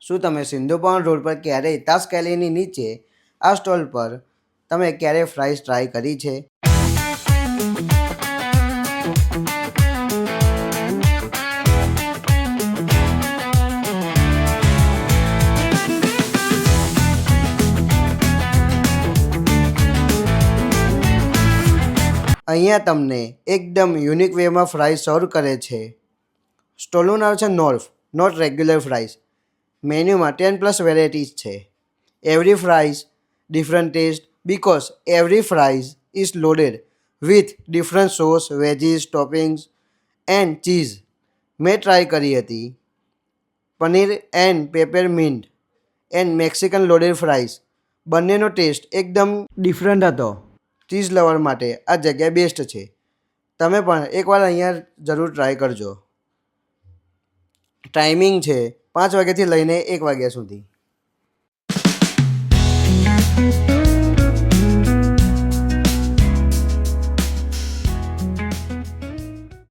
શું તમે સિંધુ ભવન રોડ પર ક્યારેય તાજ કેલીની નીચે આ સ્ટોલ પર તમે ક્યારેય ફ્રાઈઝ ટ્રાય કરી છે? અહીંયા તમને એકદમ યુનિક વેમાં ફ્રાઈઝ સર્વ કરે છે. સ્ટોલનું નામ છે નોટ રેગ્યુલર ફ્રાઈઝ. મેન્યુમાં 10+ વેરાયટીઝ છે. Every fries different taste because every fries is loaded with different sauce, veggies, toppings and cheese. મેં ટ્રાય કરી હતી paneer and peppermint and Mexican loaded fries. બંનેનો ટેસ્ટ એકદમ ડિફરન્ટ હતો. ચીઝ લવર માટે આ જગ્યા બેસ્ટ છે. તમે પણ એકવાર અહીંયા જરૂર ટ્રાય કરજો. ટાઈમિંગ છે 5 વાગ્યાથી લઈને 1 વાગ્યા સુધી.